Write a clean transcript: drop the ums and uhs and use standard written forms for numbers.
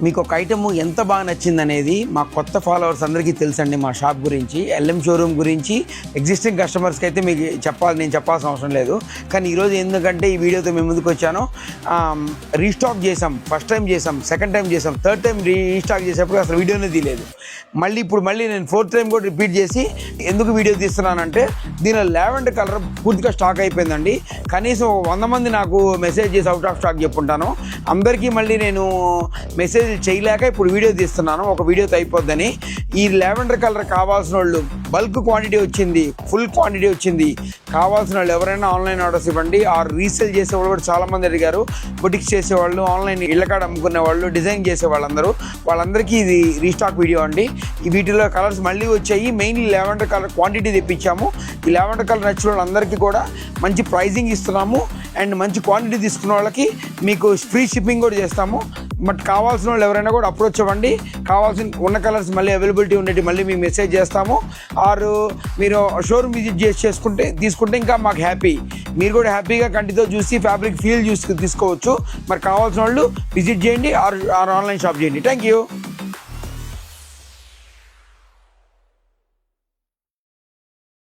మీకు ఒక ఐటమ్ ఎంత బాగా నచ్చిందనేది మా కొత్త ఫాలోవర్స్ అందరికీ తెలుసండి. మా షాప్ గురించి, ఎల్ఎం షోరూమ్ గురించి ఎగ్జిస్టింగ్ కస్టమర్స్కి అయితే మీకు నేను చెప్పాల్సిన అవసరం లేదు. కానీ ఈరోజు ఎందుకంటే ఈ వీడియోతో మేము ముందుకు వచ్చాను, రీస్టాక్ చేసాం. ఫస్ట్ టైం చేసాం, సెకండ్ టైం చేసాం, థర్డ్ టైం రీస్టాక్ చేసేప్పుడు అసలు వీడియోనే తీయలేదు. ఇప్పుడు మళ్ళీ నేను ఫోర్త్ టైం కూడా రిపీట్ చేసి ఎందుకు వీడియో తీస్తున్నానంటే, దీనిలో లావెండర్ కలర్ పూర్తిగా స్టాక్ అయిపోయిందండి. కనీసం 100 మంది నాకు మెసేజ్ చేసి అవుట్ ఆఫ్ స్టాక్ చెప్పుంటాను. అందరికీ మళ్ళీ నేను మెసేజ్ చేయలేక ఇప్పుడు వీడియో తీస్తున్నాను, ఒక వీడియోతో అయిపోద్దని. ఈ లావెండర్ కలర్ కావాల్సిన వాళ్ళు బల్క్ క్వాంటిటీ వచ్చింది, ఫుల్ క్వాంటిటీ వచ్చింది. కావాల్సిన వాళ్ళు ఎవరైనా ఆన్లైన్ ఆర్డర్స్ ఇవ్వండి. రీసేల్ చేసేవాళ్ళు కూడా చాలామంది అడిగారు. బుటిక్స్ చేసేవాళ్ళు, ఆన్లైన్ ఇళ్ళకాడ అమ్ముకునే వాళ్ళు, డిజైన్ చేసే వాళ్ళందరికీ ఇది రీస్టాక్ వీడియో అండి. ఈ వీటిలో కలర్స్ మళ్ళీ వచ్చాయి. మెయిన్లీ లావెండర్ కలర్ క్వాంటిటీ తెప్పించాము. ఈ లావెండర్ కలర్ నచ్చిన వాళ్ళందరికీ కూడా మంచి ప్రైజింగ్ ఇస్తున్నాము. అండ్ మంచి క్వాంటిటీ తీసుకున్న వాళ్ళకి మీకు ఫ్రీ షిప్పింగ్ కూడా చేస్తాము. బట్ కావాల్సిన వాళ్ళు ఎవరైనా కూడా అప్రోచ్ అవ్వండి. కావాల్సిన ఉన్న కలర్స్ మళ్ళీ అవైలబిలిటీ ఉండేవి మళ్ళీ మీకు మెసేజ్ చేస్తాము. ఆరు మీరు షోరూమ్ విజిట్ తీసుకుంటే ఇంకా మాకు హ్యాపీ. మీరు కూడా హ్యాపీగా కంటితో చూసి ఫ్యాబ్రిక్ ఫీల్ చూసి తీసుకోవచ్చు. మరి కావాల్సిన వాళ్ళు విజిట్ చేయండి, ఆర్ ఆన్లైన్ షాప్ చేయండి. Thank you.